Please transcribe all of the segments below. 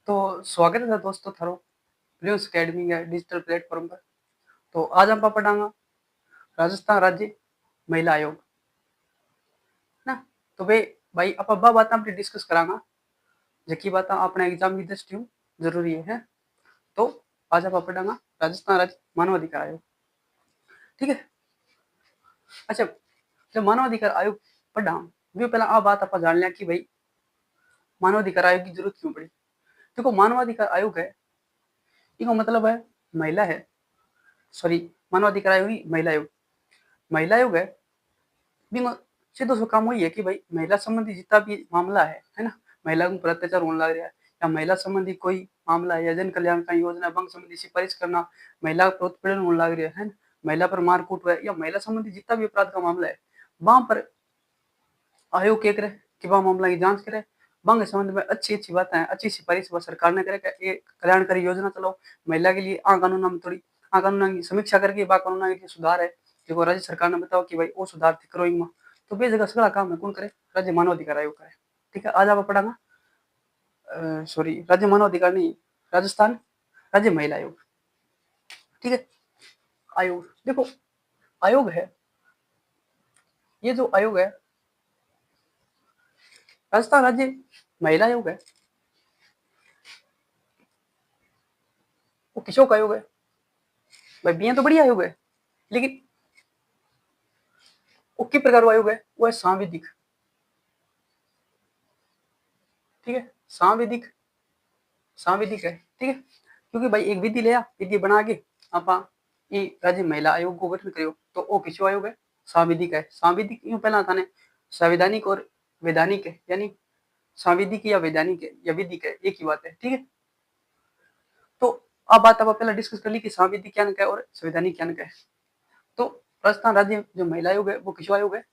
तो स्वागत है दोस्तों थारो प्रिंस अकेडमी के डिजिटल प्लेटफॉर्म पर। तो आज हम पढ़ांगा राजस्थान राज्य महिला आयोग ना। तो भाई आप अब्बा बात अपनी डिस्कस करांगा जकी बात अपने एग्जाम की दृष्टि जरूरी है। तो आज आप पढ़ांगा राजस्थान राज्य मानव अधिकार आयोग। ठीक है। अच्छा, जब मानव अधिकार आयोग पढ़ा वो पहला आ बात आप जान लिया कि भाई मानव अधिकार आयोग की जरूरत क्यों पड़ी। देखो, मानव अधिकार आयोग है, इसका मतलब है महिला है, सॉरी, मानव अधिकार आयोग ही महिला आयोग, महिला आयोग है। सीधो सो काम वही है कि भाई महिला संबंधी जितना भी मामला है ना, महिला को अत्याचार होने लग रहा है या महिला संबंधी कोई मामला है या जन कल्याणकारी योजना भंग संबंधी सिफारिश करना, महिला का उत्पीड़न होने लग रहा है ना, महिला पर मारकूट हुआ है या महिला संबंधी जितना भी अपराध का मामला है, वहां पर आयोग क्या करे कि वह मामला की जांच करे, वहां के संबंध में अच्छी अच्छी बातें हैं, अच्छी सिफारिश वह सरकार ने करे कि ये कल्याणकारी योजना चलाओ महिला के लिए। आ कानून में थोड़ी आ कानून की समीक्षा करके बा कानून के सुधार है जो राज्य सरकार ने बताओ कि भाई वो सुधार करो इनमें। तो बे जगह सगला काम है कौन करे, राज्य मानव अधिकार आयोग करे। ठीक है, आज आप पढ़ांगा सॉरी राज्य मानव अधिकार नहीं, राजस्थान राज्य महिला आयोग। ठीक है। आयोग देखो, आयोग है, ये जो आयोग है राजस्थान राज्य महिला आयोग है, वो किसों का आयोग है भाई, बिया तो बढ़िया आयोग है, लेकिन वो किस प्रकार आयोग है, वो है सांविधिक। ठीक है, सांविधिक, सांविधिक है। ठीक है, क्योंकि भाई एक विधि लिया, विधि बना के आप ये राज्य महिला आयोग को गठन करियो, तो वो किसो आयोग है, सांविधिक है। सांविधिक यूं पहला था ने संवैधानिक और वैधानिक है, यानी सांविधिक या वैधानिक है या विधिक है, एक ही बात है। ठीक है, तो अब बात अब पहले डिस्कस कर ली कि सांविधिक क्या है और संवैधानिक क्या है। तो राजस्थान राज्य जो महिला आयोग है वो किसो आयोग है,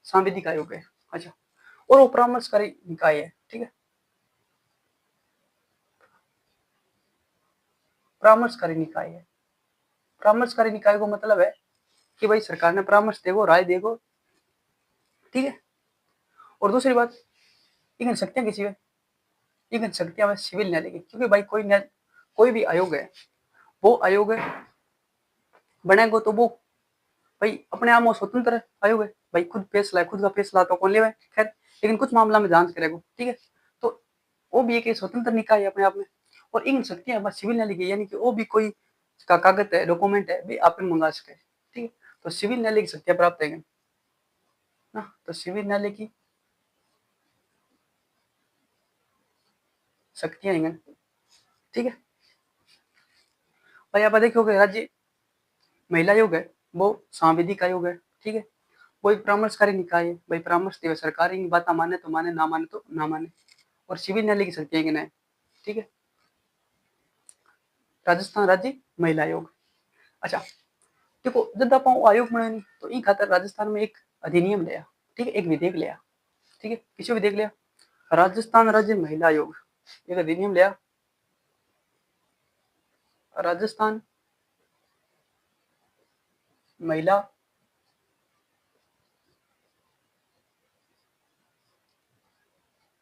सांविधिक आयोग है। अच्छा, और वो परामर्शकारी निकाय है। ठीक है, परामर्शकारी निकाय है। परामर्शकारी निकाय को मतलब है कि भाई सरकार ने परामर्श देगो, राय देगो। ठीक है, और दूसरी बात, इन शक्तियां किसी है, इन शक्तियां में सिविल न्यायालय की, क्योंकि भाई कोई भी आयोग है, वो आयोग है बनेगो तो वो भाई अपने आप में स्वतंत्र आयोग है, भाई खुद फैसला है, खुद का फैसला तो कौन ले खैर, लेकिन कुछ मामला में जांच करेगा। ठीक है, तो वो भी एक स्वतंत्र निकाय है अपने आप में। और इन शक्तियां बस सिविल न्यायालय की, यानी कि वो भी कोई का कागज है, डॉक्यूमेंट है, भी आप मंगा सके। ठीक है, तो सिविल न्यायालय की शक्तियां प्राप्त है ना, तो सिविल न्यायालय की शक्तियां हैं। ठीक है भाई, आप देखोगे राज्य महिला आयोग है वो सांविधिक आयोग है। ठीक है, वो एक परामर्शकारी निकाय है, भाई परामर्श देवे, सरकार की बात माने तो माने, ना माने तो ना माने। और सिविल न्यायालय की शक्तियां हैं। ठीक है, राजस्थान राज्य महिला आयोग। अच्छा, देखो जब आप आयोग बनाए तो इन खातर राजस्थान में एक अधिनियम लिया। ठीक है, एक विधेयक लिया। ठीक है, किसो विधेयक लिया, राजस्थान राज्य महिला आयोग, एक अधिनियम लिया, राजस्थान महिला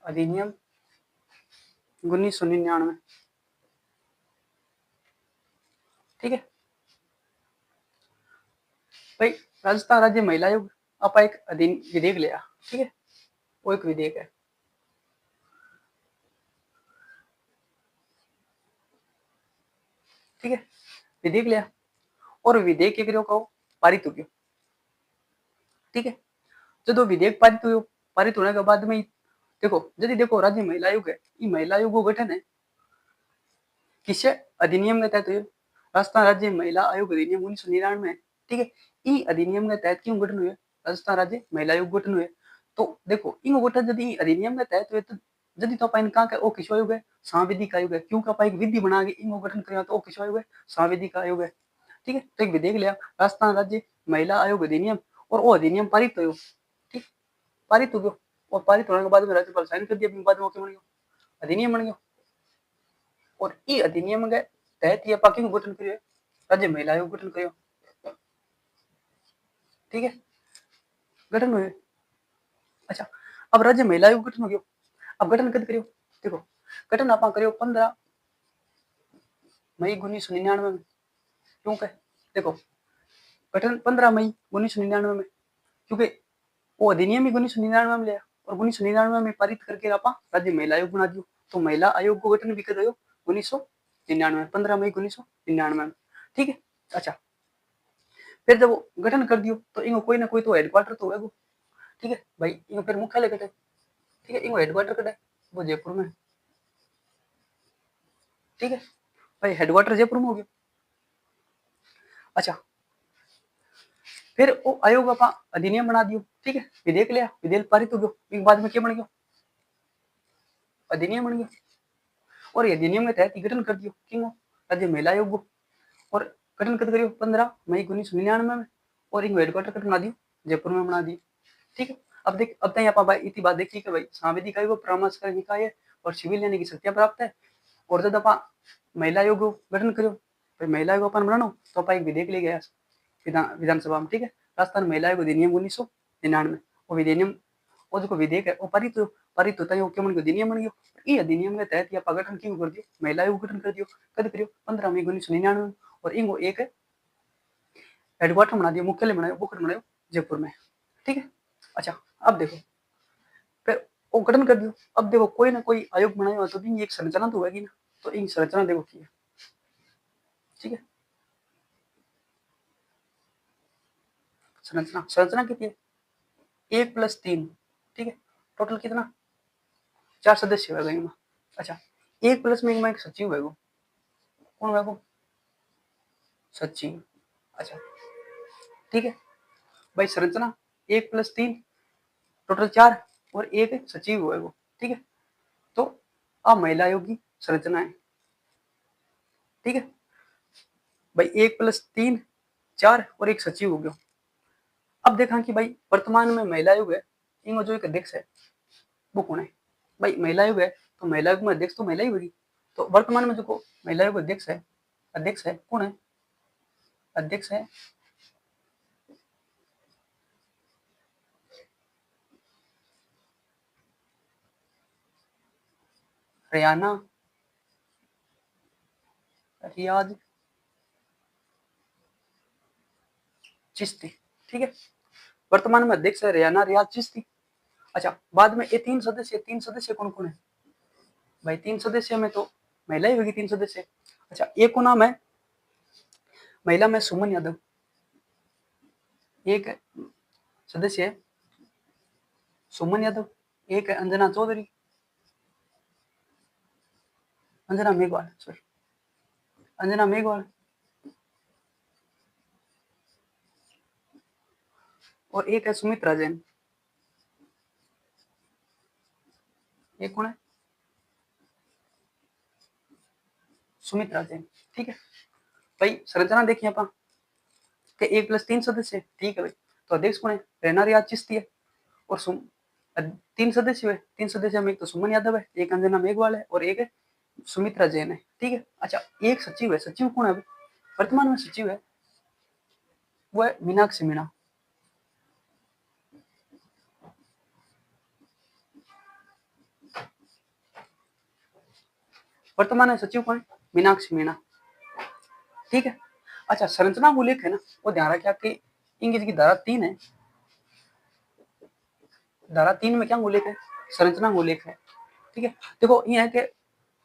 अधिनियम 1999। ठीक है भाई, राजस्थान राज्य महिला आयोग आप एक विधेयक लिया। ठीक है, वो एक विधेयक है। ठीक है, विधेयक लिया और विधेयक के कहो पारित हो गया। ठीक है, जो विधेयक पारित होने के बाद में देखो, यदि देखो राज्य महिला आयोग है, ये महिला आयोग को गठन है किससे, अधिनियम के तहत हुई, राजस्थान राज्य महिला आयोग अधिनियम 1999। ठीक है, ई अधिनियम के तहत क्यों गठन हुए, राजस्थान राज्य महिला आयोग गठन हुए। तो देखो इन गठन यदि अधिनियम के तहत हुए तो यदि तो अपन कहा ओ किस आयोग है, सांविधिक आयोग है, क्योंकि अपन एक विधि बना के इन गठन करें तो ओ किस आयोग है, सांविधिक आयोग है। ठीक है, तो एक विधेयक लिया राजस्थान राज्य महिला आयोग अधिनियम, और वो अधिनियम पारित हो। ठीक, पारित हो गयो, और पारित होने के बाद में राज्यपाल साइन कर दिया, बाद में बन गया, अधिनियम बन गया। और ई अधिनियम के तहत ये पार्टी गठन करियो, राज्य महिला आयोग गठन करियो। ठीक है, गठन हुए। अच्छा, अब राज्य महिला आयोग गठन हो गयो, अब गठन कद करियो, देखो गठन आप करियो 15 मई 1999 में। क्यों कह देखो गठन 15 मई 1999 में, क्योंकि वो अधिनियम ही 1999 में लिया और 1999 में पारित करके आप राज्य महिला आयोग बना दियो। तो महिला आयोग को गठन भी कर रहे हो 1999 15 मई 1999 में। ठीक है। अच्छा फिर जब वो गठन कर दियो तो इनको कोई ना कोई तो हेडक्वार्टर तो होगा। ठीक है भाई, इनको फिर मुख्यालय कटे। ठीक है, इनको हेडक्वार्टर कटे वो जयपुर में। ठीक है भाई, हेडक्वार्टर जयपुर में हो गया। अच्छा फिर वो आयोग आप अधिनियम बना दियो। ठीक है, विधेयक लिया, विधेयक पारित हो गयो। बाद में क्या बन गया, अधिनियम बन गया। और अधिनियम के तहत गठन कर दियो क्यों, राज्य महिला आयोग को। और गठन कब करियो 15 मई 1999 में। और इनको हेडक्वार्टर बना दियो जयपुर में बना दियो। ठीक है, अब देख अब तक यहाँ इतनी बात देखी कि भाई सांविधिक आयोग परामर्शकारी निकाय है और सिविल यानी कि शक्तियां प्राप्त है। और जब आप महिला आयोग गठन करो फिर महिला आयोग अपन बनानो तो आप एक विधेयक ले गया विधानसभा में। ठीक है, राजस्थान महिला आयोग अधिनियम 1999 वो विधेयक वो जो विधेयक है वो पारित होता है वो क्या बन गया, अधिनियम बन गया। ये अधिनियम के तहत आप गठन क्यों कर दियो, महिला आयोग गठन कर दियो। कद करियो 15 मई 1999 में। और इनको एक हेडक्वार्टर बना दिया, मुख्यालय बनाया, वो बनाया जयपुर में। ठीक है। अच्छा अब देखो फिर वो गठन कर दियो। अब देखो कोई ना कोई आयोग बनाया तो भी एक संरचना तो होगी ना, तो इन संरचना देखो की है। ठीक है, संरचना कितनी है, 1+3। ठीक है, टोटल कितना 4 सदस्य होगा इनमें। अच्छा 1+ में एक सचिव है, वो कौन है, वो सचिव। अच्छा ठीक है भाई, संरचना 1+3 टोटल 4 और एक सचिव है वो। ठीक है, तो अब महिला आयोग की संरचना है। ठीक है भाई, 1+3 4 और एक सचिव हो गया। अब देखा कि भाई वर्तमान में महिला आयोग है, इनमें जो एक अध्यक्ष है वो कौन है। भाई महिला आयोग है तो महिला आयोग में अध्यक्ष तो महिला ही होगी। तो वर्तमान में जो महिला आयोग अध्यक्ष है कौन है, अध्यक्ष है रेयाना रियाज चिश्ती। ठीक है, वर्तमान में अध्यक्ष है रेयाना रियाज चिश्ती। अच्छा बाद में ये 3 सदस्य कौन कौन है, भाई 3 सदस्य में तो महिला ही होगी 3 सदस्य। अच्छा एक को नाम है महिला में सुमन यादव, एक सदस्य है सुमन यादव, एक है अंजना चौधरी, अंजना मेघवाल, सॉरी अंजना मेघवाल, और एक है सुमित्रा जैन। ये कौन है, सुमित्रा जैन। ठीक है भाई, संरचना देखिए अपन कि 1+3 सदस्य। ठीक है भाई, तो अध्यक्ष कौन है, रेना रियाज चिश्ती है। और 3 सदस्य है, 3 सदस्य में एक तो सुमन यादव है, एक अंजना मेघवाल है और एक है सुमित्रा जैन है। ठीक है, अच्छा एक सचिव है, सचिव कौन है वर्तमान में सचिव है, वो है मीनाक्षी मीणा। वर्तमान में सचिव कौन है, मीनाक्षी मीणा। ठीक है, अच्छा संरचना उल्लेख है ना, वो ध्यान रखिए आपकी इंग्लिश की धारा 3 है, धारा 3 में क्या उल्लेख है, संरचना उल्लेख है। ठीक है, देखो ये है कि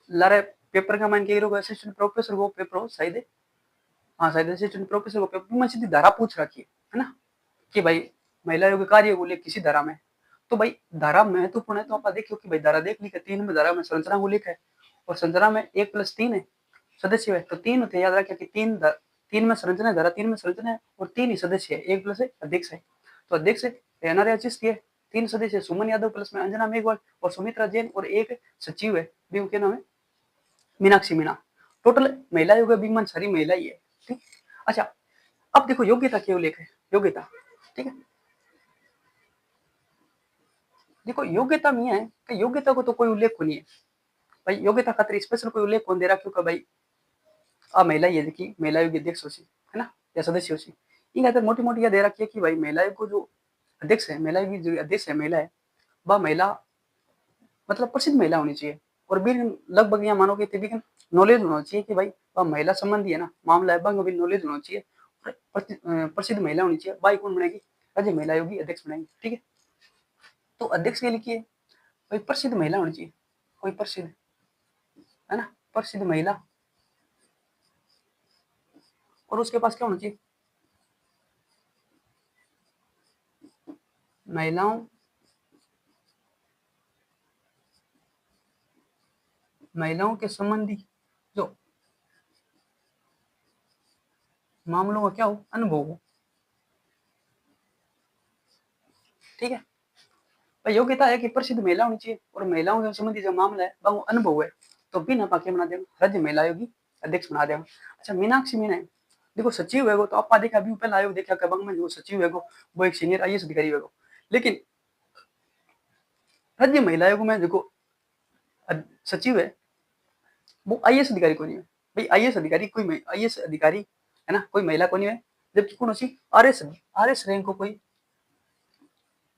लारे पेपर का मान के असिस्टेंट प्रोफेसर वो पेपर हो शायद, हाँ शायद असिस्टेंट प्रोफेसर को पेपर में सीधी धारा पूछ रखी है ना, कि भाई महिला आयोग कार्य उल्लेख किसी धारा में। तो भाई धारा महत्वपूर्ण है, तो आप देखियो कि भाई धारा देख ली 3 में धारा में संरचना उल्लेख है और संरचना में 1+3 है सदस्य है, तो 3 होते याद रखिए कि 3 में संरचना है, धारा 3 में संरचना है और 3 ही सदस्य है, 1+ अध्यक्ष है। तो अध्यक्ष रेना रियाज चिश्ती है, 3 सदस्य सुमन यादव प्लस में अंजना मेघवाल और सुमित्रा जैन और एक सचिव है भी उनके नाम है मीनाक्षी मीणा। टोटल महिला आयोग है सारी महिला ही है। ठीक, अच्छा अब देखो योग्यता क्या उल्लेख है, योग्यता। ठीक है, देखो योग्यता में है कि योग्यता को तो कोई उल्लेख नहीं है भाई, योग्यता खातिर स्पेशल कोई उल्लेख कौन दे रहा, क्योंकि भाई आ महिला ये देखिए महिला आयोग अध्यक्ष हो सी है ना या सदस्य हो सी, इन खातिर मोटी मोटी यह दे रखी है कि भाई महिला आयोग को जो अध्यक्ष है, महिला आयोग की जो अध्यक्ष है महिला है, वह महिला मतलब प्रसिद्ध महिला होनी चाहिए। और भी लगभग यहाँ मानो कि भी नॉलेज होना चाहिए कि भाई महिला संबंधी है ना मामला है भी नॉलेज होना चाहिए। प्रसिद्ध महिला होनी चाहिए, भाई कौन बनेगी? राज्य महिला आयोग की अध्यक्ष बनाएंगे, ठीक है। तो अध्यक्ष के लिए लिखिए भाई प्रसिद्ध महिला होनी चाहिए, कोई प्रसिद्ध, है ना, प्रसिद्ध महिला। और उसके पास क्या होना चाहिए? महिलाओं के संबंधी जो मामलों का क्या हो, अनुभव हो, ठीक है। योग्यता है कि प्रसिद्ध महिला होनी चाहिए और महिलाओं के संबंधी जो मामला है वो अनुभव है, तो बिना पाके बना देगा, राज्य महिला आयोग की अध्यक्ष बना देगा। अच्छा, मीनाक्षी मीना देखो सचिव है वो, तो आपा देखा अभी पहले आयोग देखा कबंग में जो सचिव है वो एक सीनियर आईएएस अधिकारी है, लेकिन राज्य महिला आयोग में देखो सचिव है वो आईएएस अधिकारी को नहीं है भाई, आईएएस अधिकारी कोई आईएएस अधिकारी है ना, कोई महिला को नहीं है, जबकि कौन सी आरएस रैंक को कोई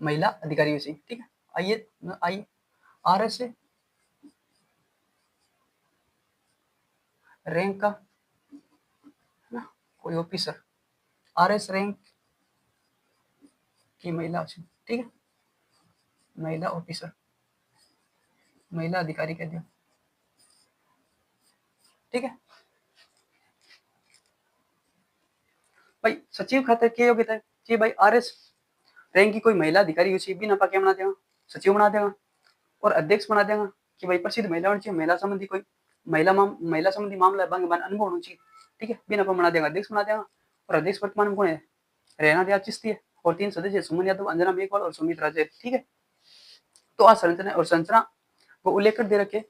महिला अधिकारी वैसे, ठीक है। आइए आई आरएस रैंक का ना कोई ऑफिसर, आरएस रैंक की महिला, ठीक है, महिला ऑफिसर, महिला अधिकारी कह दिया, ठीक है। भाई सचिव खातर क्या योग्यता है कि भाई आरएस रैंक की कोई महिला अधिकारी उसी बिना पाके बना देगा, सचिव बना देगा। और अध्यक्ष बना देगा कि भाई प्रसिद्ध महिला होनी चाहिए, महिला संबंधी कोई महिला संबंधी मामला है बांग अनुभव होना चाहिए, ठीक है, बिना बना देगा, अध्यक्ष बना देगा। और अध्यक्ष वर्तमान में कौन है? रेना दयाल चिश्ती है। और 3 सदस्य सुमन यादव, अंजना मेघवाल और सुमित राजे, ठीक है। तो आज संरचना और संरचना को उल्लेख कर दे रखे,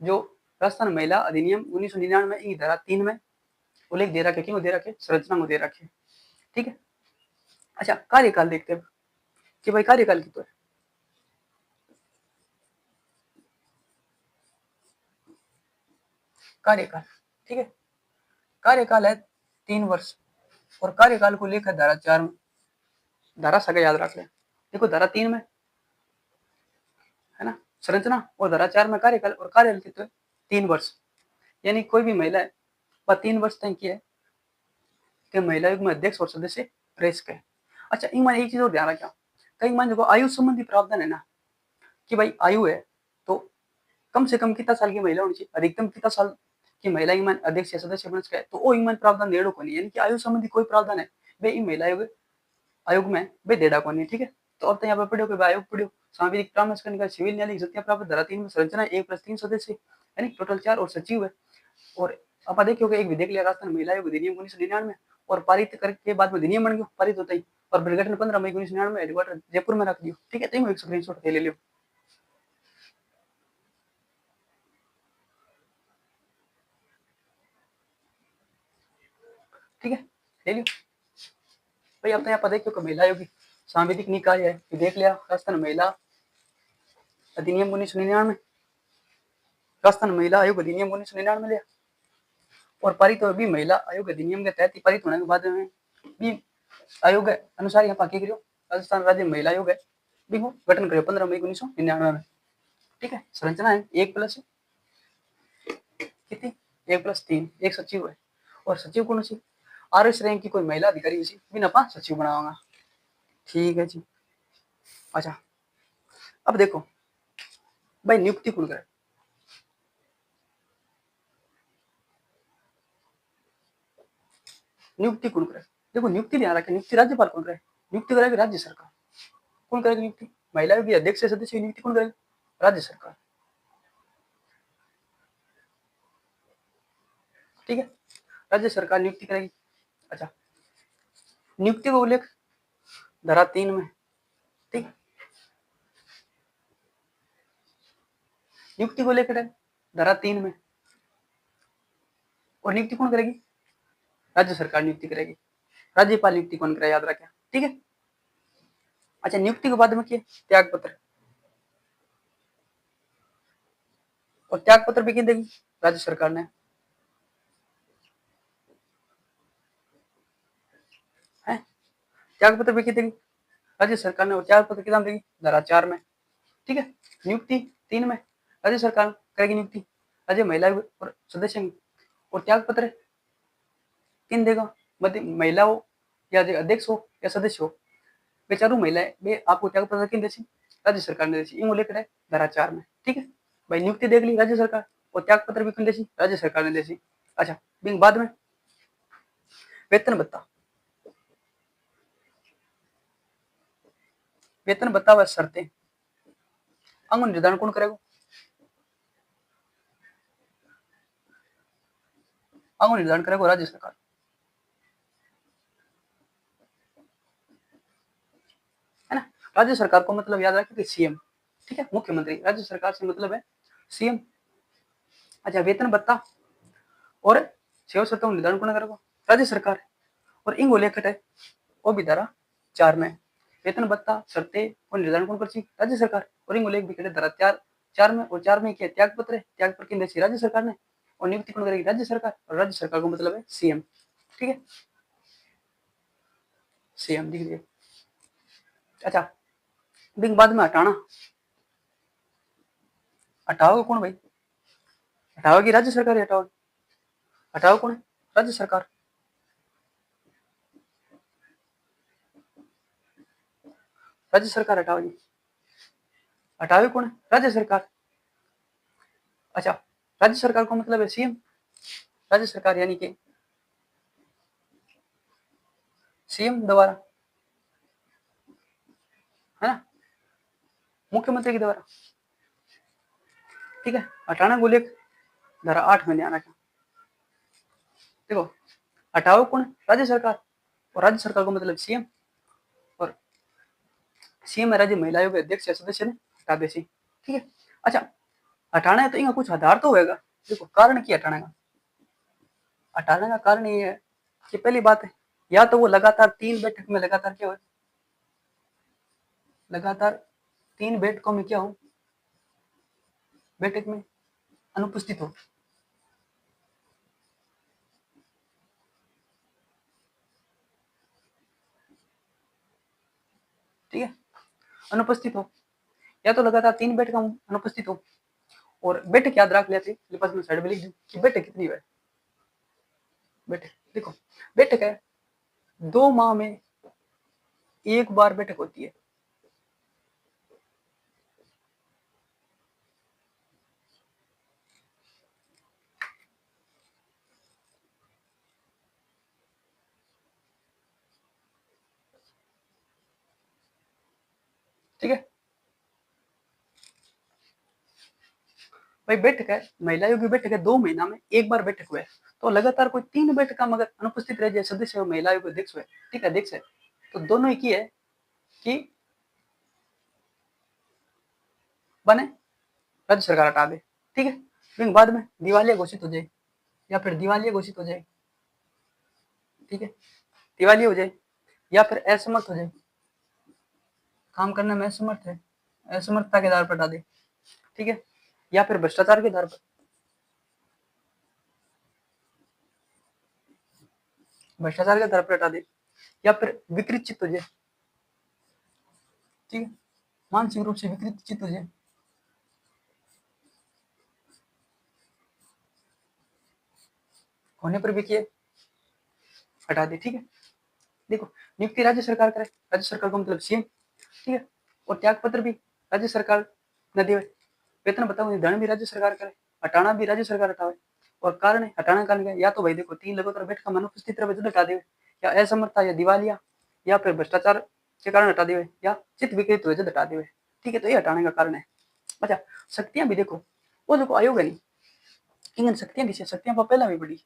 जो राजस्थान महिला अधिनियम 1999 की धारा 3 में उल्लेख दे रखे, क्यों दे रखे? संरचना को दे रखे, ठीक है। अच्छा, कार्यकाल देखते हैं कि भाई कार्यकाल की तो है, कार्यकाल, ठीक है, कार्यकाल है 3 वर्ष। और कार्यकाल को लेकर धारा 4 में, धारा सगा याद रख ले, देखो धारा 3 में है ना संरचना, और धारा 4 में कार्यकाल, और कार्यकाल कितने? 3 वर्ष, यानी कोई भी महिला है वह 3 वर्ष तक की है कि महिला आयोग में अध्यक्ष और सदस्य रह सके। अच्छा, इनमें एक चीज और ध्यान रखा, कई मान देखो आयु संबंधी प्रावधान है ना, कि भाई आयु है तो कम से कम कितना साल की महिला होनी चाहिए, अधिकतम कितना साल की महिला ईमान अध्यक्ष या सदस्य बन सके, तो वो ईमान प्रावधान देड़ो को नहीं, यानी कि आयु संबंधी कोई प्रावधान है वे महिला आयोग में वे देड़ा को नहीं, ठीक है। तो अब तो यहाँ पर पढ़ो कि आयोग पढ़ो सांविधिक परामर्श करने का सिविल न्यायालय सत्या प्राप्त धारा 3 में संरचना 1+3 सदस्य यानी टोटल 4 और सचिव है। और आप देखियो कि एक विधेयक लिया राजस्थान महिला आयोग अधिनियम 1999 और पारित करके बाद में अधिनियम बन गया, पारित होता ही, और प्रगटन 15 मई 1999 हेडक्वार्टर जयपुर में रख दियो, ठीक है। तो एक स्क्रीनशॉट ले लियो, ठीक है, ले लियो भाई। आप तो यहाँ पर देखियो कि महिला आयोग की सांविधिक निकाय है, विधेयक लिया राजस्थान महिला अधिनियम 1999, राजस्थान महिला आयोग अधिनियम 1999 लिया और पारित हो भी महिला आयोग अधिनियम के तहत पारित होने के बाद में भी आयोग है अनुसार यहाँ पाके करियो राजस्थान राज्य महिला आयोग है भी हो गठन करियो 15 मई 1999 में, ठीक है। संरचना है 1+ कितनी 1+3, एक सचिव है, और सचिव कौन सी? आरएस रैंक की कोई महिला अधिकारी उसी बिना पा सचिव बनाऊंगा, ठीक है जी। अच्छा, अब देखो भाई नियुक्ति कौन करे, नियुक्ति कौन करे? देखो नियुक्ति ध्यान रखे, नियुक्ति राज्यपाल कौन करे? नियुक्ति करेगी राज्य सरकार। कौन करेगी नियुक्ति? महिला आयोग की अध्यक्ष सदस्य की नियुक्ति कौन करेगी? राज्य सरकार, ठीक है, राज्य सरकार नियुक्ति करेगी। अच्छा, नियुक्ति का उल्लेख धारा 3 में, ठीक, नियुक्ति को लेकर धारा 3 में, और नियुक्ति कौन करेगी? राज्य सरकार नियुक्ति करेगी, राज्यपाल नियुक्ति कौन करे याद रखें, ठीक है। अच्छा, नियुक्ति के बाद में क्या? त्याग पत्र, और त्याग पत्र भी क्या देगी? राज्य सरकार ने, है त्याग पत्र भी क्या देगी? राज्य सरकार ने, और त्याग पत्र कितना देगी? धारा 4 में, ठीक है। नियुक्ति 3 में राज्य सरकार, करेगी नियुक्ति? राज्य महिला आयोग और सदस्य हैं। और त्याग पत्र किन देगा? महिला हो या जो अध्यक्ष हो या सदस्य हो, वे चारों महिलाएं वे आपको त्याग पत्र किन देसी? राज्य सरकार ने देसी। इन लेकर है धारा 4 में। ठीक है भाई, नियुक्ति देख ली राज्य सरकार और त्याग पत्र भी किन देसी? राज्य सरकार ने देसी। अच्छा, बाद में वेतन भत्ता, वेतन भत्ता व शर्तें अंग निर्धारण कौन करेगा? अंग निर्धारण करेगा राज्य सरकार। है ना? राज्य सरकार को मतलब याद रखिए कि सीएम। ठीक है, मुख्यमंत्री। राज्य सरकार से मतलब है सीएम। अच्छा, वेतन भत्ता और सेवा शर्तों का निर्धारण कौन करेगा? राज्य सरकार। और इंग उल्लेखित है वो भी धारा 4 में। वेतन भत्ता शर्तें और निर्धारण कौन करती? राज्य सरकार। और इंग उल्लेख भी कहते धारा 4 में। और 4 में क्या? त्याग पत्र है। त्याग पत्र किन राज्य सरकार ने। और नियुक्ति कौन करेगी? राज्य सरकार। और राज्य सरकार को मतलब है सीएम। ठीक है, सीएम दिख दिए। अच्छा, बाद में हटाना, हटाओगे कौन भाई? हटाओगी राज्य सरकार। हटाओगे, हटाओ कौन है? राज्य सरकार। राज्य सरकार हटाओगी, हटाओगे कौन है? राज्य सरकार। अच्छा, राज्य सरकार को मतलब है सीएम। राज्य सरकार यानी कि सीएम द्वारा, है ना, मुख्यमंत्री के द्वारा। ठीक है, हटाना को लेकर धारा 8 में ध्यान रखना। देखो, हटाओ कौन? राज्य सरकार। और राज्य सरकार को मतलब सीएम। और सीएम राज्य महिला आयोग के अध्यक्ष या सदस्य ने हटा दे सी। ठीक है, अच्छा, हटाना है तो इनका कुछ आधार तो होगा। देखो, कारण की हटाने का, हटाने का कारण ये है कि पहली बात है, या तो वो लगातार 3 बैठक में लगातार क्या हो, लगातार 3 बैठकों में क्या हो, बैठक में अनुपस्थित हो। ठीक है, अनुपस्थित हो, या तो लगातार 3 बैठक में अनुपस्थित हो। और बैठक याद रख लेते, पास में साइड में लिख दूं कि बैठक कितनी है। बैठक देखो, बैठक है 2 माह में एक बार बैठक होती है। ठीक है भाई, बैठक है महिला आयोग की बैठक है 2 महीना में एक बार बैठक हुआ है। तो लगातार कोई 3 बैठक का मगर अनुपस्थित रह जाए सदस्य और महिला आयोग अध्यक्ष हुए, ठीक है, अध्यक्ष है, तो दोनों एक ही है कि बने राज्य सरकार हटा दे। ठीक है, फिर बाद में दिवालिया घोषित हो जाए या फिर दिवालिया घोषित हो जाए। ठीक है, दिवालिया हो जाए या फिर असमर्थ हो जाए, काम करने में असमर्थ है, असमर्थता के आधार पर हटा दे। ठीक है, या फिर भ्रष्टाचार के आधार पर, भ्रष्टाचार के आधार पर हटा दे, या फिर विकृत चित्त हो जाए। ठीक है, मानसिक रूप से विकृत चित्त हो जाए, होने पर भी किए हटा दे। ठीक है, देखो, नियुक्ति राज्य सरकार करे, राज्य सरकार को मतलब सीएम। ठीक है, और त्याग पत्र भी राज्य सरकार न दे, वेतन बताओ निर्धारण भी राज्य सरकार करे, हटाना भी राज्य सरकार हटावे। और कारण है हटाने का, या तो भाई देखो 3 लगातार बैठक में अनुपस्थित रहे तो हटा देवे, या असमर्थता या दिवालिया या फिर भ्रष्टाचार के कारण हटा देवे, या चित्त विकृत हुए हटा देवे। ठीक है, तो ये हटाने का कारण है। अच्छा, शक्तियां भी देखो, वो देखो आयोग है नहीं, इन शक्तियां किसी शक्तियां पर पहला भी बड़ी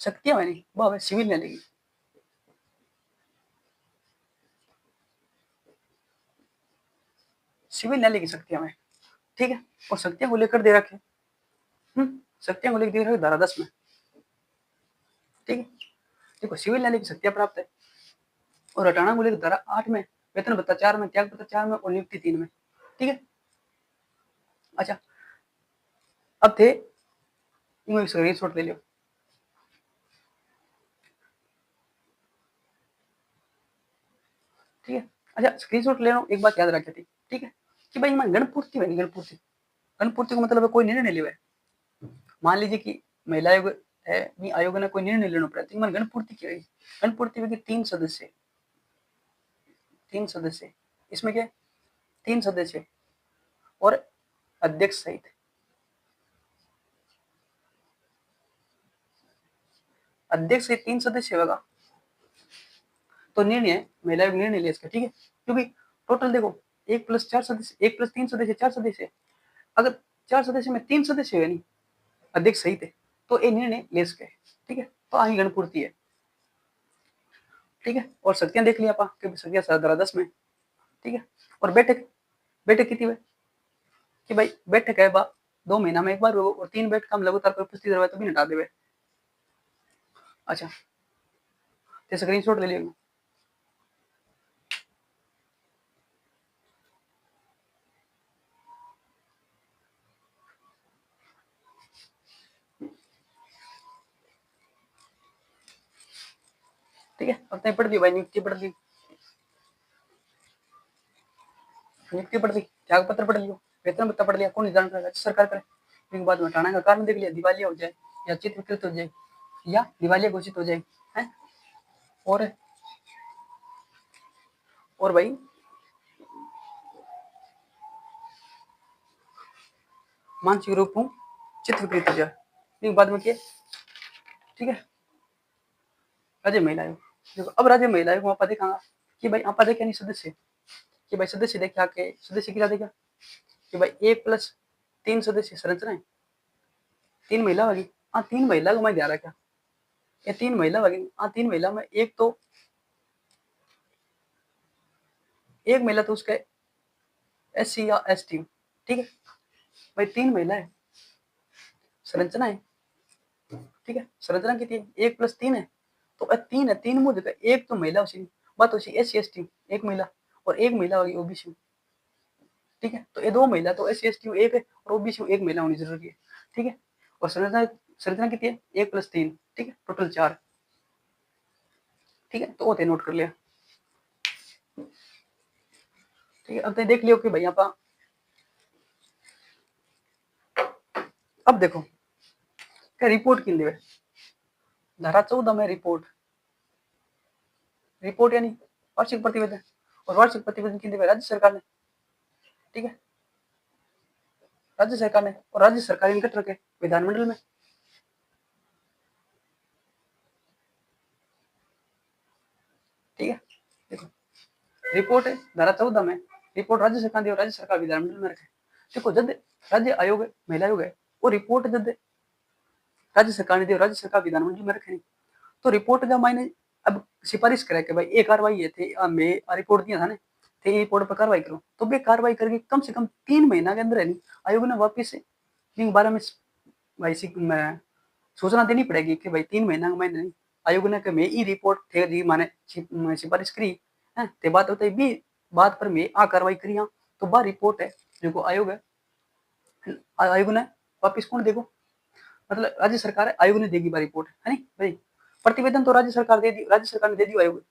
शक्तियां है नहीं, वो सिविल ने लेगी। सिविल न्यायालय की शक्तियां में। ठीक है, और शक्तियां को लेकर दे रखे, शक्तियां को लेकर दे रखे धारा 10 में। ठीक है, देखो, सिविल न्यायालय की शक्तियां प्राप्त है, और हटाना को लेकर धारा 8 में, वेतन भत्ता 4 में, त्याग पत्र 4 में और नियुक्ति 3 में। ठीक है, अच्छा, अब थे स्क्रीनशॉट ले लियो। ठीक है, अच्छा, स्क्रीनशॉट ले लो, एक बात याद रखी थी। ठीक है, कि भाई मैं गणपूर्ति है, गणपूर्ति गणपूर्ति का मतलब है कोई निर्णय नहीं लिया। मान लीजिए कि महिला आयोग है, आयोग ने कोई निर्णय लेना पड़ा, तो मन गणपूर्ति की गणपूर्ति में 3 सदस्य, 3 सदस्य, इसमें क्या 3 सदस्य और अध्यक्ष सहित, अध्यक्ष सहित 3 सदस्य होगा तो निर्णय महिला आयोग निर्णय ले इसका, ठीक है। क्योंकि टोटल देखो 1+4 सदस्य, 1+3 सदस्य 4 सदस्य, अगर 4 सदस्य में 3 सदस्य है नहीं अध्यक्ष सहित है तो ये निर्णय ले सके, ठीक है। तो आगे गणपूर्ति है, ठीक है। और शक्तियां देख लिया आप, शक्तियां 10 में, ठीक है। और बैठक, बैठक कितनी है कि भाई बैठक है 2 महीना में एक बार और 3 बैठक हम लगातार कोई उपस्थित रहे तो भी हटा देवे। अच्छा, तो स्क्रीनशॉट ले लियो। ठीक है, अब तक पढ़ दी भाई, नियुक्ति पढ़ दी, नियुक्ति पढ़ दी, त्याग पत्र पढ़ लियो, वेतन भत्ता पढ़ लिया, कौन निर्धारण करेगा, सरकार करे। फिर बाद में हटाने का कारण देख लिया, दिवालिया हो जाए या चित्त विकृत हो जाए या दिवालिया घोषित हो जाए, है। और भाई मानसिक रूप में चित्त विकृत हो जाए, फिर बाद में क्या, ठीक है। राज्य महिला आयोग, देखो अब राज्य महिला आयोग आप देखेंगे कि भाई आप देखे नहीं सदस्य कि भाई सदस्य देखे आके सदस्य क्या देगा कि भाई 1+3 सदस्य संरचना है, 3 महिला होगी, हाँ 3 महिला को मैं ध्यान रखा, ये 3 महिला होगी, हाँ 3 महिला में एक महिला तो उसके SC या ST, ठीक है भाई 3 महिला है, संरचना है, ठीक है। संरचना कितनी है 1+3 है, तो 3 है, 3 मुझे एक तो महिला उसी बात उसी SC ST एक महिला और एक महिला होगी OBC, ठीक है। तो ये 2 महिला तो SC ST एक है और OBC एक महिला होनी जरूरी है, ठीक है। और संरचना, संरचना कितनी है 1+3, ठीक है, टोटल 4, ठीक है। तो वो नोट कर लिया, ठीक है। अब तो देख लियो कि भाई आप अब देखो क्या रिपोर्ट की लिए धारा 14 में रिपोर्ट, रिपोर्ट यानी वार्षिक प्रतिवेदन, और वार्षिक प्रतिवेदन की लिए राज्य सरकार ने, ठीक है, राज्य सरकार ने, और राज्य सरकार निकट रखे विधानमंडल में, ठीक है। देखो रिपोर्ट है धारा 14 में, रिपोर्ट राज्य सरकार दी और राज्य सरकार विधानमंडल में रखे। देखो जब राज्य आयोग है, महिला आयोग है, वो रिपोर्ट जब राज्य सरकार ने दी और राज्य सरकार विधानमंडल में रखे, तो रिपोर्ट जब मैंने अब सिफारिश करा कि भाई ये कार्रवाई है थे, मैं रिपोर्ट दिया था ना, तो ये रिपोर्ट पर कार्रवाई करो, तो वे कार्रवाई करके कम से कम 3 महीना के अंदर है नहीं आयोग ने वापिस इन बारे में भाई सूचना देनी पड़ेगी कि भाई 3 महीना में मैंने आयोग ने मैं ई रिपोर्ट थे दी माने सिफारिश करी है, ते बात होते भी बात पर मैं आ कार्रवाई करी, तो बा रिपोर्ट है जो आयोग है, आयोग ने वापिस कौन देगो, मतलब राज्य सरकार है, आयोग ने देगी बा रिपोर्ट, है नहीं भाई। प्रतिवेदन तो राज्य सरकार दे दी, राज्य सरकार ने दे दी आयोग,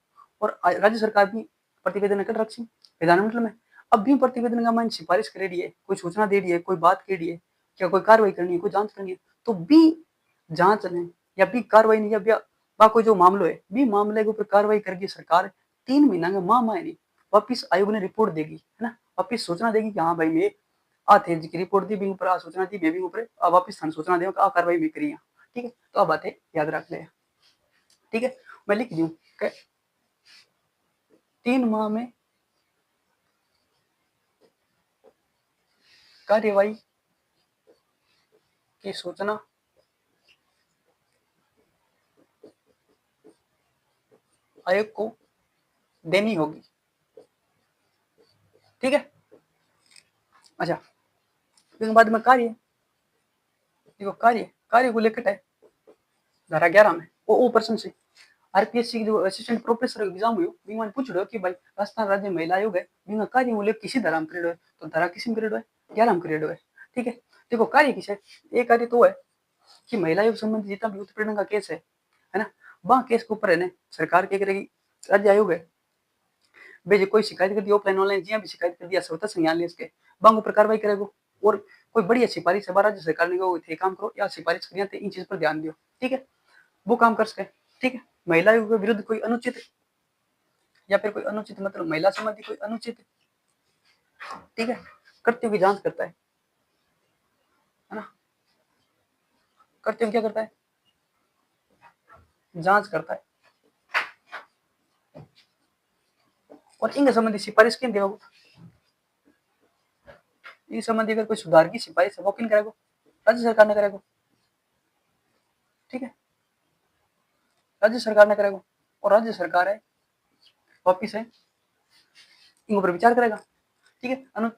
और राज्य सरकार भी प्रतिवेदन कर रखी विधानमंडल में। अब भी प्रतिवेदन का मैंने सिफारिश करेडी है, कोई सूचना दे दी है, कोई बात कह दी है, क्या कोई कार्रवाई करनी है, कोई जांच करनी है, तो भी जांच ने या भी कार्रवाई नहीं या बा कोई जो मामलो है भी मामले के ऊपर कार्रवाई करके सरकार 3 महीना के माह नहीं वापिस आयोग ने रिपोर्ट देगी, है ना, वापिस सूचना देगी कि हाँ भाई मैं थे जिसकी रिपोर्ट दी भी ऊपर आ सूचना दी मैं भी ऊपर वापिस सूचना दे कार्रवाई भी करी, ठीक है। तो अब बातें याद रख ले, ठीक है। मैं लिख दूं 3 माह में कार्यवाही की सूचना आयोग को देनी होगी, ठीक है। अच्छा फिर बाद में कार्य, देखो कार्य, कार्य को लेकर है धारा 11 में वो प्रश्न से आरपीएससी की जो असिस्टेंट प्रोफेसर एग्जाम हुई बिंग पूछ रहे हो कि भाई राजस्थान राज्य महिला आयोग है बिंग कार्य मूल्य किसी धारा में करेडो है, तो धारा किसी में करेडो है 11 में करेडो है, ठीक है। देखो कार्य किस है, एक कार्य तो है कि महिला आयोग संबंधी जितना भी उत्पीड़न का केस है ना, वह केस के ऊपर है ना सरकार क्या करेगी, राज्य आयोग है भाई कोई शिकायत कर दी ऑफलाइन ऑनलाइन जिया भी शिकायत कर दिया स्वतः संज्ञान ले इसके बंग ऊपर कार्रवाई करेगो, और कोई बढ़िया सिफारिश है राज्य सरकार ने वो थे काम करो या सिफारिश करिए तो इन चीज पर ध्यान दियो, ठीक है, वो काम कर सके, ठीक है। महिलाओं के विरुद्ध कोई अनुचित या फिर कोई अनुचित मतलब महिला संबंधी कोई अनुचित, ठीक है, कृत्यों की जांच करता है ना, कृत्यों क्या करता है, जांच करता है, और इनके संबंधी सिफारिश किन देगा, इन संबंधी अगर कोई सुधार की सिफारिश है वो किन करेगा, राज्य सरकार ने करेगा, ठीक है, राज्य सरकार ने करेगा। और राज्य सरकार है वापिस है इन ऊपर विचार करेगा, ठीक है।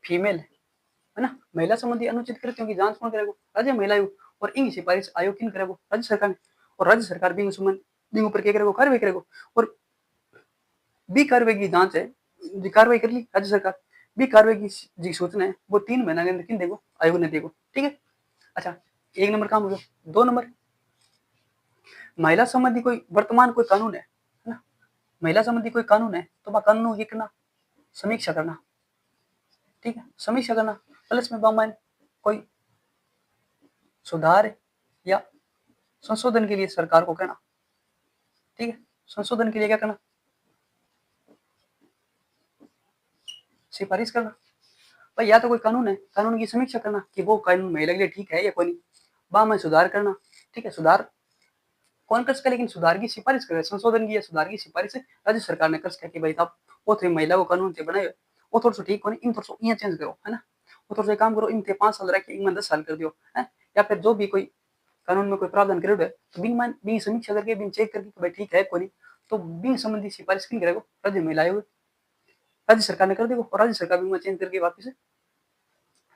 फीमेल है ना, महिला संबंधी अनुचित कृत्यों की जांच कौन करेगा, राज्य महिला आयोग, और इन सिफारिश आयोग किन करेगा, राज्य सरकार ने, और राज्य सरकार भी संबंध ऊपर क्या करेगा, कार्रवाई करेगा, और बी कार्रवाई की जांच है, कार्रवाई कर ली राज्य सरकार, बी कार्रवाई की सूचना है वो 3 महीना के अंदर किन देगो, आयोग ने देगो, ठीक है। अच्छा, 1 नंबर काम हो गया। 2 नंबर, महिला संबंधी कोई वर्तमान कोई कानून है ना, महिला संबंधी कोई कानून है तो वह कानून की करना समीक्षा करना, ठीक है, समीक्षा करना, प्लस में बामान कोई सुधार या संशोधन के लिए सरकार को कहना, ठीक है, संशोधन के लिए क्या करना, सिफारिश करना, भाई या तो कोई कानून है, कानून की समीक्षा करना कि वो कानून महिला के लिए ठीक है या कोई नहीं, बा में सुधार करना, ठीक है, सुधार कौन कर सके, लेकिन सुधार की सिफारिश करे, संशोधन की या सुधार की सिफारिश राज्य सरकार ने कर सके कि भाई साहब वो थे महिला को कानून थे बनाए वो थोड़ा सा ठीक होने इन थोड़ा सा यहाँ चेंज करो, है ना, वो थोड़ा सा काम करो, इन थे 5 साल रखे इनमें 10 साल कर दियो, है, या फिर जो भी कोई कानून में कोई प्रावधान करे है तो बिन समीक्षा करके बिन चेक करके भाई ठीक है कोई नहीं, तो बिन संबंधी सिफारिश किन करेगा, राज्य महिला आयोग, राज्य सरकार ने कर देगा, और राज्य सरकार भी चेंज करके वापिस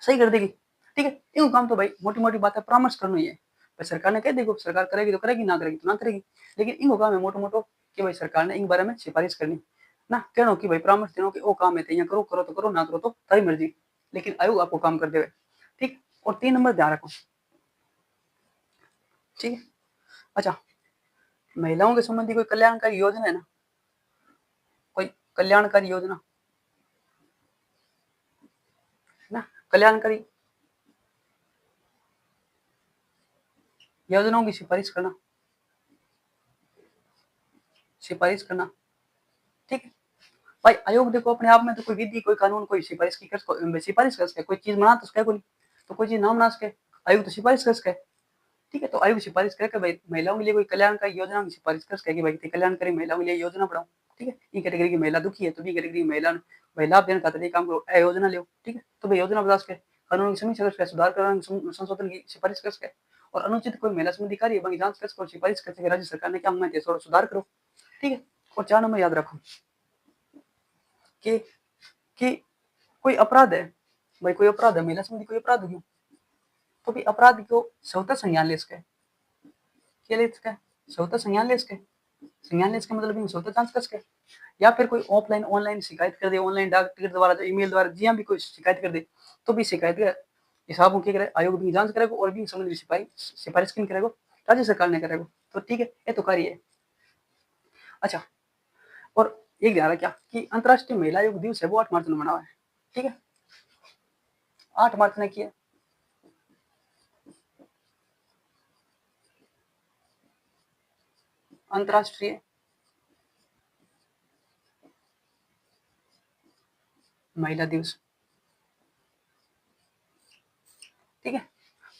सही कर देगी, ठीक है। इन काम तो भाई मोटी मोटी बात है, परामर्श करना ही है, भाई सरकार ने कह देगा, सरकार करेगी तो करेगी, ना करेगी तो ना करेगी, लेकिन इनको काम है मोटो मोटो कि भाई सरकार ने इन बारे में सिफारिश करनी ना, कहना कि भाई परामर्श देना कि वो काम है तो यहाँ करो, करो तो करो, ना करो तो तारी मर्जी, लेकिन आयोग आपको काम कर देवे, ठीक। और 3 नंबर ध्यान रखो, ठीक है। अच्छा, महिलाओं के संबंधी कोई कल्याणकारी योजना है ना, कोई कल्याणकारी योजना ना, कल्याणकारी योजनाओं की सिफारिश करना, सिफारिश करना, ठीक है। भाई आयोग देखो अपने आप में तो कोई विधि कोई कानून कोई सिफारिश की सिफारिश कर सके, कोई चीज बना तो सके कोई, तो कोई चीज ना बना सके, आयोग तो सिफारिश कर सके, ठीक है। तो आयोग सिफारिश करके भाई महिलाओं के लिए कोई कल्याणकारी योजना की सिफारिश कर सके कि भाई कल्याणकारी महिलाओं के लिए योजना बनाओ, ठीक है। ई कैटेगरी की महिला दुखी है तो बी कैटेगरी की महिला भाई लाभ देने खातिर काम करो, योजना लो, ठीक है। तो भाई योजना बता सके, कानून की समीक्षा कर सके, सुधार कर संशोधन की सिफारिश कर सके, और अनुचित कोई महिला संबंधी कार्य है जांच कर सके और सिफारिश कर सके राज्य सरकार ने क्या मांगा है सुधार करो, ठीक है। और 4 नंबर याद रखो कि कि कोई अपराध है, भाई कोई अपराध है, महिला संबंधी कोई अपराध हो गया तो भी अपराध को स्वतः संज्ञान ले सके, क्या ले सके, स्वतः संज्ञान ले सके, संज्ञान ले सके मतलब स्वतः जांच कर सके, या फिर कोई ऑफलाइन ऑनलाइन शिकायत कर दे, ऑनलाइन डाक टिकट द्वारा ईमेल द्वारा जिया भी कोई शिकायत कर दे तो भी शिकायत के हिसाब क्या करे, आयोग भी जांच करेगा और भी संबंधित सिफारिश किन करेगा, राज्य सरकार ने करेगा, तो ठीक है, ये तो कार्य है। अच्छा, और एक ध्यान रखा कि अंतर्राष्ट्रीय महिला आयोग दिवस है वो 8 मार्च में मनावा है, ठीक है, 8 मार्च ने किया, अंतर्राष्ट्रीय महिला दिवस, ठीक है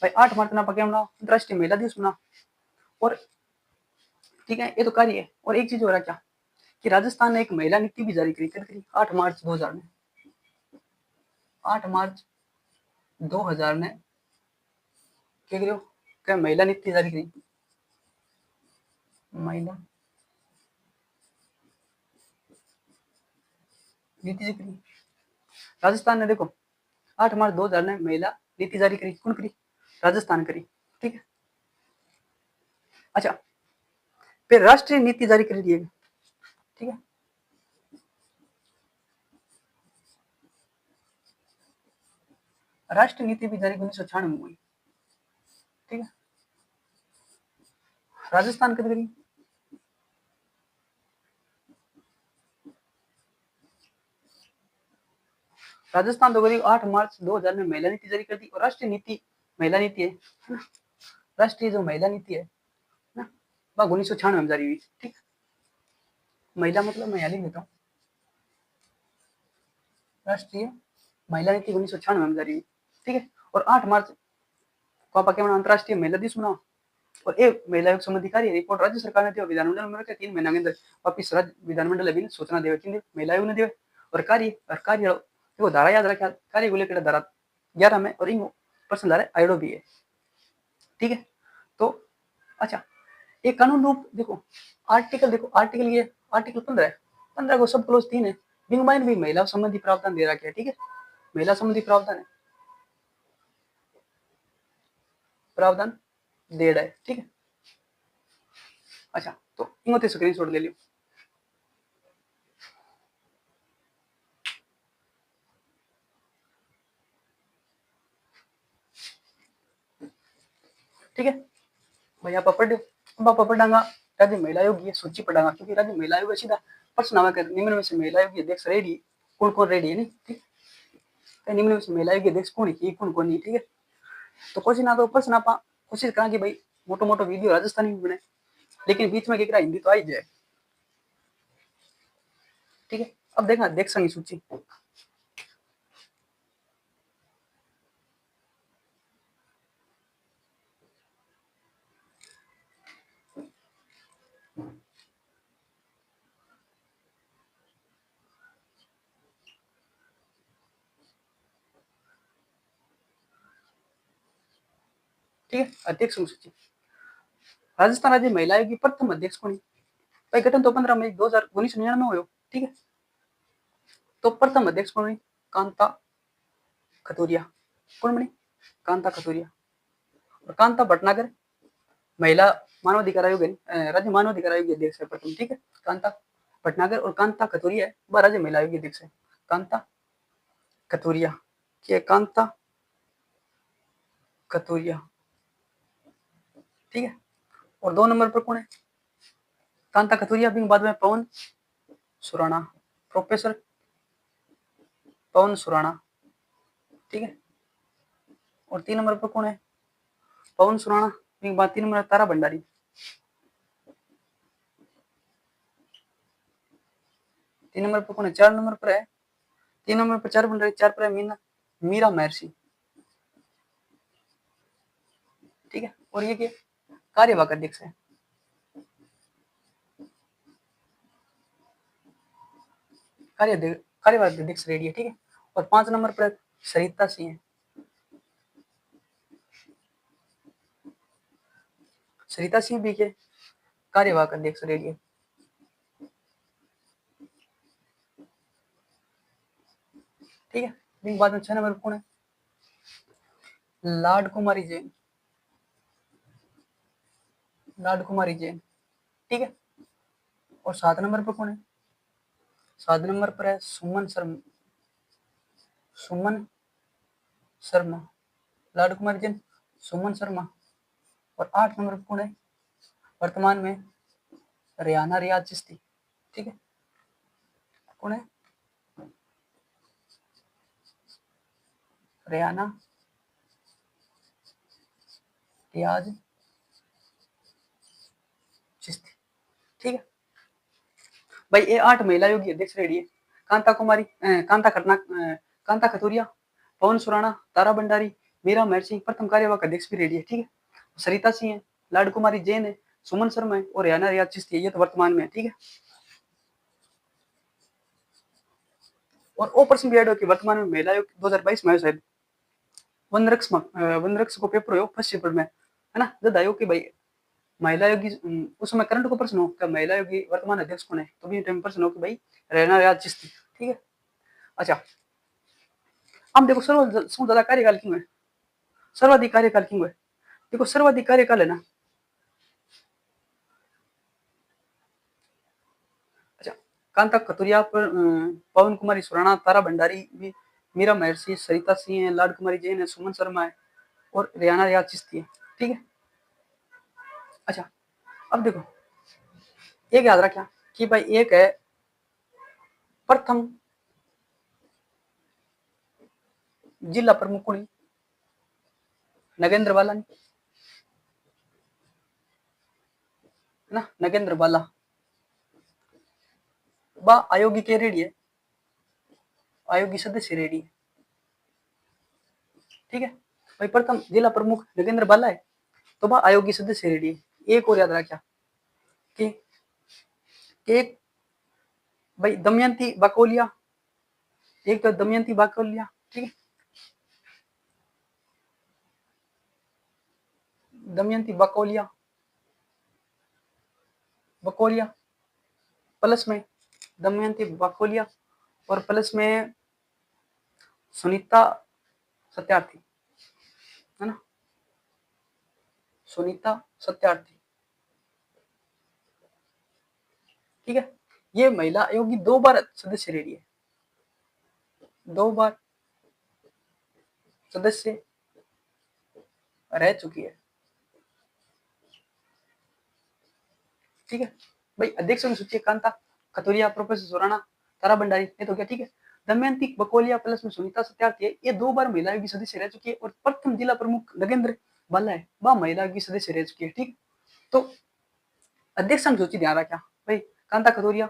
भाई, 8 मार्च ना पके मनाओ अंतर्राष्ट्रीय महिला दिवस मनाओ, और ठीक है, ये तो कार्य है। और एक चीज हो रहा क्या कि राजस्थान ने एक महिला नीति भी जारी करी 8 मार्च 2000 में, 8 मार्च 2000 में क्या करियो, क्या महिला नीति जारी करी, महिला नीति जारी करी राजस्थान ने, देखो 8 मार्च 2000 ने महिला नीति जारी करी, कौन करी, राजस्थान करी, ठीक है। अच्छा, फिर राष्ट्रीय नीति जारी कर दिए, ठीक है, राष्ट्रीय नीति भी जारी 1996 में हुई, ठीक है, राजस्थान कब करी, राजस्थान तो करीब 8 मार्च 2000 में महिला नीति जारी कर दी, और राष्ट्रीय नीति महिला नीति है ना, राष्ट्रीय जो महिला नीति है ना, वह 1996 में जारी हुई। ठीक, महिला मतलब मैं यहाँ लिख देता हूँ, राष्ट्रीय महिला नीति 1996 में जारी हुई। ठीक है, और 8 मार्च को आप क्या अंतर्राष्ट्रीय महिला दिवस मनाओ। और एक महिला आयोग संबंधी कार्य रिपोर्ट राज्य सरकार ने दिया, विधानमंडल में 3 महीना के अंदर वापिस राज्य विधानमंडल अभी सूचना देवे कि महिला आयोग ने दिवे। और कार्य देखो धारा याद रखा, कार्य को लेकर धारा 11 में, और इन प्रश्न धारा आयोडो भी है। ठीक है, तो अच्छा एक कानून रूप देखो, आर्टिकल देखो, आर्टिकल ये आर्टिकल 15 है, 15 को सब क्लोज 3 है, बिंग माइन भी महिला संबंधी प्रावधान दे रखा है। ठीक है, महिला संबंधी प्रावधान है, प्रावधान दे रहा है। ठीक है, अच्छा तो इनोते स्क्रीनशॉट ले लियो। ठीक है भाई, आप पढ़ लो। अब आप पढ़ांगा राज्य महिला आयोग ये सूची पढ़ांगा, क्योंकि राज्य महिला आयोग सीधा प्रश्न आवा कर निम्न में से महिला आयोग अध्यक्ष रेडी कौन कौन रेडी है नहीं। ठीक है, निम्न में से महिला आयोग अध्यक्ष कौन है, कौन कौन नहीं। ठीक है, तो क्वेश्चन आ तो प्रश्न आप कोशिश करा कि भाई मोटो मोटो वीडियो राजस्थानी में बने, लेकिन बीच में क्या हिंदी तो आई जाए। ठीक है, अब देखना देख संगी सूची। ठीक है, अध्यक्ष सूची। राजस्थान राज्य महिला आयोग की प्रथम अध्यक्ष कौन है भाई? गठन तो 15 मई 1999 में हुआ। ठीक है, तो प्रथम अध्यक्ष कौन है? कांता खतूरिया। कौन बनी? कांता खतूरिया। और कांता भटनागर महिला मानवाधिकार आयोग राज्य मानवाधिकार आयोग की अध्यक्ष है प्रथम। ठीक है, कांता भटनागर और कांता खतूरिया है वह राज्य महिला आयोग की अध्यक्ष है। कांता खतूरिया, क्या कांता खतूरिया। ठीक है, और 2 नंबर पर कौन है? कांता खतूरिया भी बाद में पवन सुराणा, प्रोफेसर पवन सुराणा। ठीक है, और 3 नंबर पर कौन है? पवन सुराणा भी बाद 3 नंबर तारा भंडारी। 3 नंबर पर कौन है? 4 नंबर पर है, 3 नंबर पर 4 भंडारी, 4 पर है मीरा महर्षि। ठीक है, और ये क्या कार्यवाहक अध्यक्ष है। कार्यवाहक अध्यक्ष रेडी है। ठीक है, और 5 नंबर पर सरिता सिंह है। सरिता सिंह भी के कार्यवाहक अध्यक्ष रेडी है। ठीक है, दिन बाद में 6 नंबर पर कौन है? लाड कुमारी जैन। लाड कुमारी जैन। ठीक है, और 7 नंबर पर कौन है? 7 नंबर पर है सुमन शर्मा। सुमन शर्मा, लाड कुमारी जैन, सुमन शर्मा। और 8 नंबर पर कौन है? वर्तमान में रेहाना रियाज चिश्ती। ठीक है, कौन है? रेहाना रियाज चिश्ती। ठीक है भाई, ये 8 महिला आयोग की अध्यक्ष रेडी है। कांता कुमारी, कांता खतूरिया, पवन सुराणा, तारा भंडारी, मीरा महर्षि प्रथम कार्यवाहक अध्यक्ष भी रेडी है। ठीक है, सरिता सिंह है, लाड कुमारी जैन है, सुमन शर्मा है, और रेहाना रियाज चिश्ती है, ये तो वर्तमान में है। ठीक है, और वो प्रश्न भी ऐड हो कि वर्तमान में महिला आयोग 2022 में शायद वनरक्ष को पेपर हो फर्स्ट पेपर में है ना, जब आयोग की भाई महिला आयोग की उस समय करंट को प्रश्न हो क्या महिला आयोग की वर्तमान अध्यक्ष कौन है, तो भी टाइम प्रश्न हो कि भाई रेहाना रियाज चिश्ती। ठीक है, अच्छा हम देखो सर्वाधिक कार्यकाल क्यों है? सर्वाधिक कार्यकाल क्यों है? देखो सर्वाधिक कार्यकाल है ना, अच्छा कांता खतुरिया पर पवन कुमारी सुराणा, तारा भंडारी भी, मीरा महर्षि, सरिता सिंह है, लाड कुमारी जैन है, सुमन शर्मा है, और रेहाना रियाज चिश्ती है। ठीक है, अच्छा अब देखो एक याद रखा कि भाई एक है प्रथम जिला प्रमुख कोणी नगेंद्र बाला ना, नगेंद्र बाला बा आयोगी के रेडी है, आयोगी सदस्य रेडी है, ठीक है भाई। प्रथम जिला प्रमुख नगेंद्र बाला है, तो बा आयोगी सदस्य रेडी है। एक और याद रखा कि एक भाई दमयंती बाकोलिया, एक तो दमयंती बाकोलिया, ठीक है, दमयंती बाकोलिया, बकोलिया प्लस में दमयंती बाकोलिया और प्लस में सुनीता सत्यार्थी, है ना, सुनीता सत्यार्थी, ठीक है। ये महिला आयोग की 2 बार सदस्य रही है, 2 बार सदस्य रह चुकी है, ठीक है भाई। अध्यक्ष की सूची कांता खतुरिया, प्रोफेसर सोराना, तारा भंडारी, ये तो क्या, ठीक है। दमयंती बकोलिया प्लस में सुनीता सत्यार्थी है, ये 2 बार महिला आयोग की सदस्य रह चुकी है। और प्रथम जिला प्रमुख नगेंद्र बाला है, वह महिला आयोग की सदस्य रह चुकी है, ठीक। तो अध्यक्ष की सूची ध्यान रखा भाई, कांता खतुरिया,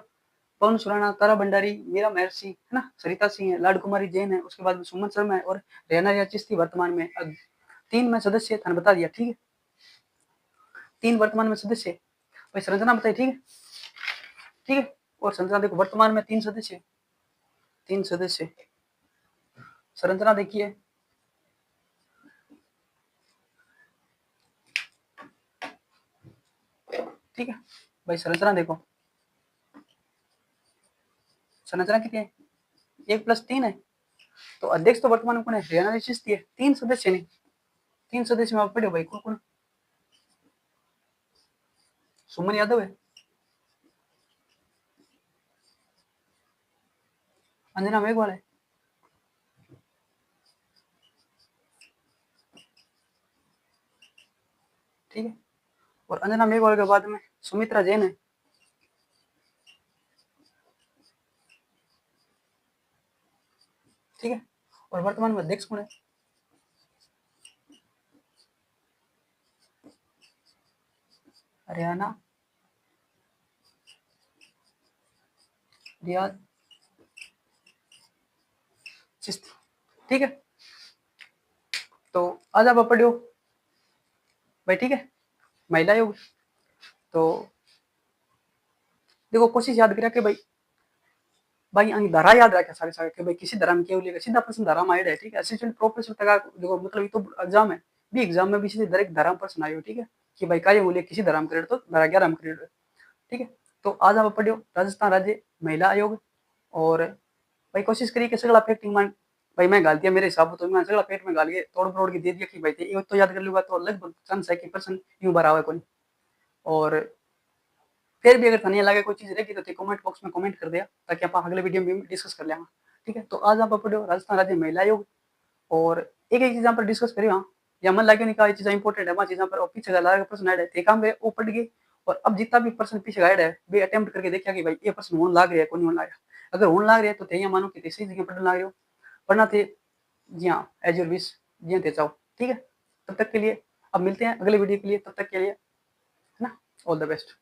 पवन सुराना, तारा भंडारी, मीरा महर्षि, है ना, सरिता सिंह है, लाड कुमारी जैन है, उसके बाद में सुमन शर्मा है और रेना चिश्ती वर्तमान में 3 में सदस्य थाने बता दिया, ठीक है। 3 वर्तमान में सदस्य भाई, संरचना बताइए, ठीक है, ठीक है। और संरचना देखो, वर्तमान में 3 सदस्य, 3 सदस्य, संरचना देखिए, ठीक है भाई। संरचना देखो, संरचना कितनी है, 1 + 3 है। तो अध्यक्ष तो वर्तमान में कौन है, रेना चिश्ती है। 3 सदस्य नहीं, 3 सदस्य में आप पढ़ो भाई, कौन कौन, सुमन यादव है, अंजना मेघवाल है, ठीक है। और अंजना मेघवाल के बाद में सुमित्रा जैन है, ठीक है। और वर्तमान में अध्यक्ष कौन है, हरियाणा रियाज चिश्ती, ठीक है। तो आज आप पढ़ो भाई, ठीक है, महिला आयोग। तो देखो कोशिश याद करा कि भाई धारा याद रखा सारे सारे कि भाई किसी धारा में केवल सीधा प्रश्न धारा में आया है, ठीक है। असिस्टेंट प्रोफेसर तक देखो, मतलब ये तो एग्जाम है, भी एग्जाम में भी सीधे डायरेक्ट धारा में प्रश्न आयो, ठीक है, कि भाई कार्य मूल्य किसी धारा में क्रेडिट, तो धारा 11 में क्रेडिट, ठीक है। तो आज आप पढ़ो राजस्थान राज्य महिला आयोग। और भाई कोशिश करिए कि सगला फैक्ट मान, भाई मैं गाल दिया मेरे हिसाब तो मैं सगला फैक्ट में गाल के तोड़ तोड़ के दे दिया कि भाई ये तो याद कर लूंगा तो लगभग चांस है कि पर्सन यूं बार आवे कोई। और फिर भी अगर थाने लगे कोई चीज रहेगी तो कमेंट बॉक्स में कमेंट कर दिया, ताकि आप अगले वीडियो में डिस्कस कर लेंगे, ठीक है। तो आज आप पढ़ो राजस्थान राज्य महिला आयोग। और एक एक चीज पर डिस्कस करिए, हाँ, या मन लगे नहीं का चीज इंपॉर्टेंट है, चीजों पर पीछे लगा प्रश्न आए थे काम वो पढ़ गए। और अब जितना भी पर्सन पीछे गाइड है वे अटेम्प्ट करके देखा कि भाई ये प्रश्न होने लग रहा है, कौन होने लग रहा है। अगर होने लग रहा है तो थे मानो कि सही जगह पढ़ने लग रहे हो, पढ़ना थे जी हाँ, एज योर विश, जी हाँ थे चाहो, ठीक है। तब तक के लिए अब मिलते हैं अगले वीडियो के लिए, तब तक के लिए, है ना, ऑल द बेस्ट।